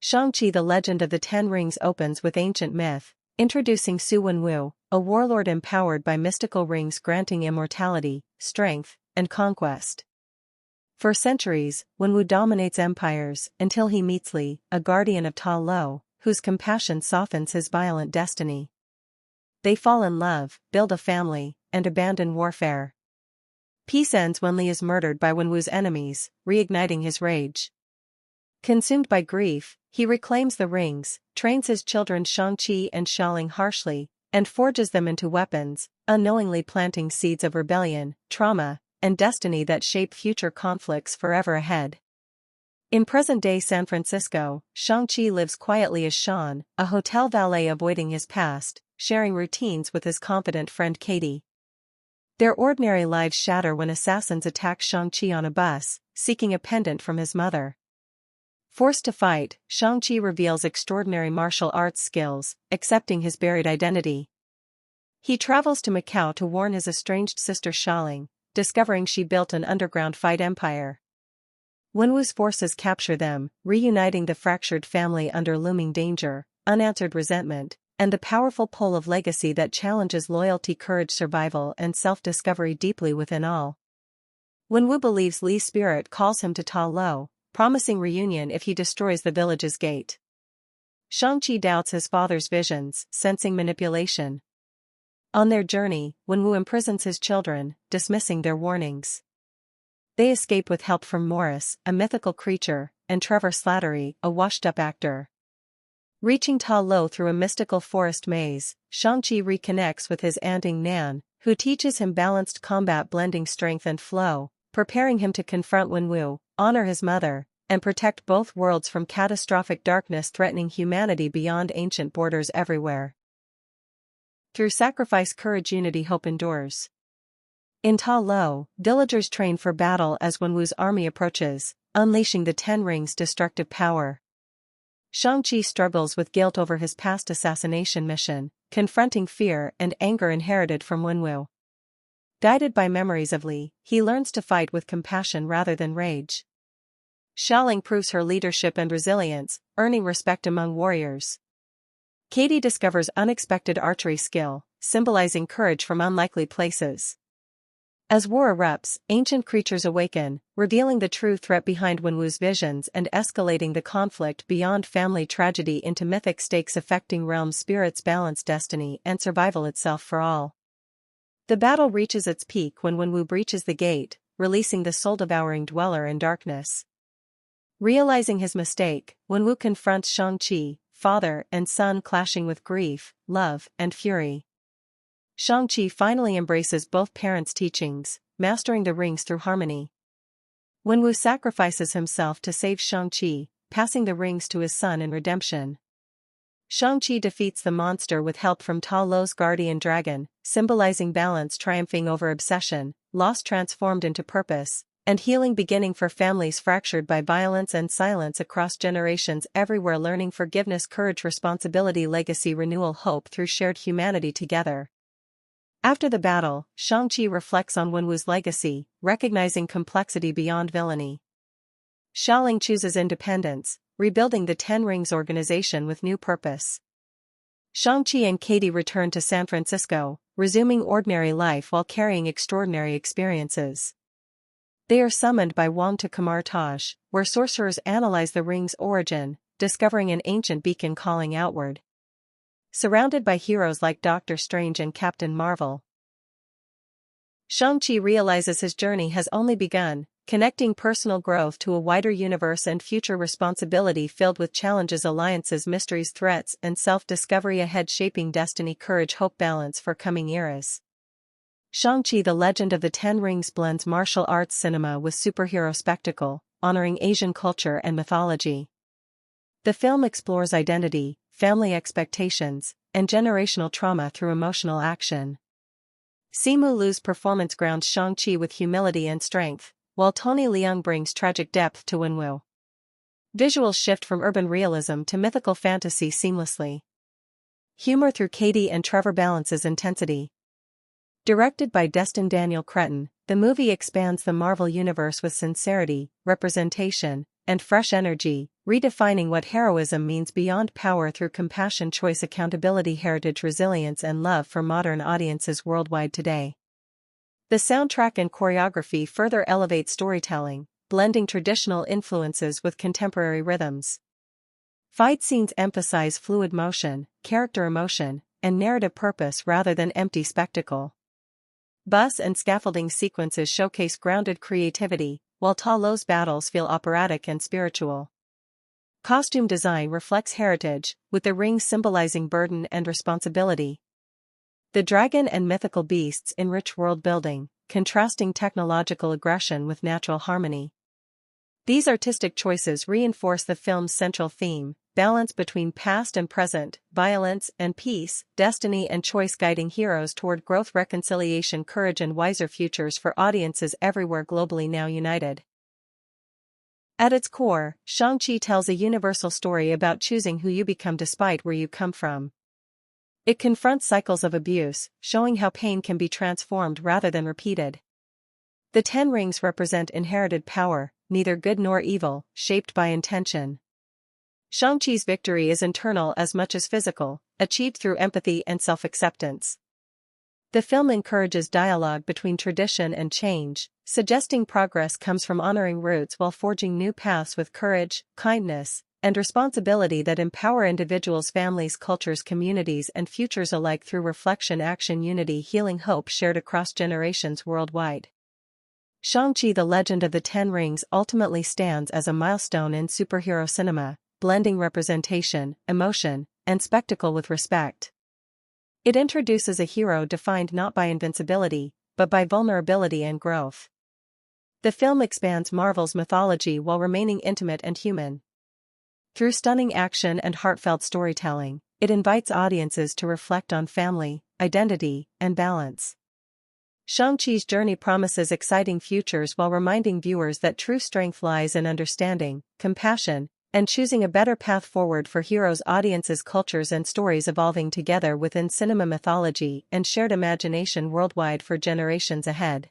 Shang-Chi the Legend of the Ten Rings opens with ancient myth, introducing Su Wenwu, a warlord empowered by mystical rings granting immortality, strength, and conquest. For centuries, Wenwu dominates empires until he meets Li, a guardian of Talo, whose compassion softens his violent destiny. They fall in love, build a family, and abandon warfare. Peace ends when Li is murdered by Wenwu's enemies, reigniting his rage. Consumed by grief, he reclaims the rings, trains his children Shang-Chi and Xialing harshly, and forges them into weapons, unknowingly planting seeds of rebellion, trauma, and destiny that shape future conflicts forever ahead. In present-day San Francisco, Shang-Chi lives quietly as Sean, a hotel valet avoiding his past, sharing routines with his confident friend Katie. Their ordinary lives shatter when assassins attack Shang-Chi on a bus, seeking a pendant from his mother. Forced to fight, Shang-Chi reveals extraordinary martial arts skills, accepting his buried identity. He travels to Macau to warn his estranged sister Xialing, discovering she built an underground fight empire. Wenwu's forces capture them, reuniting the fractured family under looming danger, unanswered resentment, and the powerful pull of legacy that challenges loyalty, courage, survival, and self-discovery deeply within all. Wenwu believes Li's spirit calls him to Talo, promising reunion if he destroys the village's gate. Shang-Chi doubts his father's visions, sensing manipulation. On their journey, Wenwu imprisons his children, dismissing their warnings. They escape with help from Morris, a mythical creature, and Trevor Slattery, a washed-up actor. Reaching Ta Lo through a mystical forest maze, Shang-Chi reconnects with his aunt Ing Nan, who teaches him balanced combat blending strength and flow, preparing him to confront Wenwu, honor his mother, and protect both worlds from catastrophic darkness threatening humanity beyond ancient borders everywhere. Through sacrifice, courage, unity, hope endures. In Ta Lo, villagers train for battle as Wenwu's army approaches, unleashing the Ten Rings' destructive power. Shang-Chi struggles with guilt over his past assassination mission, confronting fear and anger inherited from Wenwu. Guided by memories of Li, he learns to fight with compassion rather than rage. Xialing proves her leadership and resilience, earning respect among warriors. Katie discovers unexpected archery skill, symbolizing courage from unlikely places. As war erupts, ancient creatures awaken, revealing the true threat behind Wenwu's visions and escalating the conflict beyond family tragedy into mythic stakes affecting realm spirits, balance, destiny, and survival itself for all. The battle reaches its peak when Wenwu breaches the gate, releasing the soul-devouring dweller in darkness. Realizing his mistake, Wenwu confronts Shang-Chi, father and son clashing with grief, love, and fury. Shang-Chi finally embraces both parents' teachings, mastering the rings through harmony. Wenwu sacrifices himself to save Shang-Chi, passing the rings to his son in redemption. Shang-Chi defeats the monster with help from Ta Lo's guardian dragon, symbolizing balance triumphing over obsession, loss transformed into purpose, and healing beginning for families fractured by violence and silence across generations everywhere, learning forgiveness, courage, responsibility, legacy, renewal, hope through shared humanity together. After the battle, Shang-Chi reflects on Wenwu's legacy, recognizing complexity beyond villainy. Xialing chooses independence, rebuilding the Ten Rings organization with new purpose. Shang-Chi and Katie return to San Francisco, resuming ordinary life while carrying extraordinary experiences. They are summoned by Wong to Kamar Taj, where sorcerers analyze the ring's origin, discovering an ancient beacon calling outward. Surrounded by heroes like Doctor Strange and Captain Marvel, Shang-Chi realizes his journey has only begun, connecting personal growth to a wider universe and future responsibility filled with challenges, alliances, mysteries, threats, and self-discovery ahead, shaping destiny, courage, hope, balance for coming eras. Shang-Chi the Legend of the Ten Rings blends martial arts cinema with superhero spectacle, honoring Asian culture and mythology. The film explores identity, family expectations, and generational trauma through emotional action. Simu Liu's performance grounds Shang-Chi with humility and strength, while Tony Leung brings tragic depth to Wenwu. Visuals shift from urban realism to mythical fantasy seamlessly. Humor through Katie and Trevor balances intensity. Directed by Destin Daniel Cretton, the movie expands the Marvel Universe with sincerity, representation, and fresh energy, redefining what heroism means beyond power through compassion, choice, accountability, heritage, resilience, and love for modern audiences worldwide today. The soundtrack and choreography further elevate storytelling, blending traditional influences with contemporary rhythms. Fight scenes emphasize fluid motion, character emotion, and narrative purpose rather than empty spectacle. Bus and scaffolding sequences showcase grounded creativity, while Talo's battles feel operatic and spiritual. Costume design reflects heritage, with the rings symbolizing burden and responsibility. The dragon and mythical beasts enrich world building, contrasting technological aggression with natural harmony. These artistic choices reinforce the film's central theme: balance between past and present, violence and peace, destiny and choice, guiding heroes toward growth, reconciliation, courage, and wiser futures for audiences everywhere globally now united. At its core, Shang-Chi tells a universal story about choosing who you become despite where you come from. It confronts cycles of abuse, showing how pain can be transformed rather than repeated. The 10 rings represent inherited power, neither good nor evil, shaped by intention. Shang-Chi's victory is internal as much as physical, achieved through empathy and self-acceptance. The film encourages dialogue between tradition and change, suggesting progress comes from honoring roots while forging new paths with courage, kindness, and responsibility that empower individuals, families, cultures, communities, and futures alike through reflection, action, unity, healing, hope shared across generations worldwide. Shang-Chi: The Legend of the Ten Rings ultimately stands as a milestone in superhero cinema, blending representation, emotion, and spectacle with respect. It introduces a hero defined not by invincibility, but by vulnerability and growth. The film expands Marvel's mythology while remaining intimate and human. Through stunning action and heartfelt storytelling, it invites audiences to reflect on family, identity, and balance. Shang-Chi's journey promises exciting futures while reminding viewers that true strength lies in understanding, compassion, and choosing a better path forward for heroes, audiences, cultures, and stories evolving together within cinema mythology and shared imagination worldwide for generations ahead.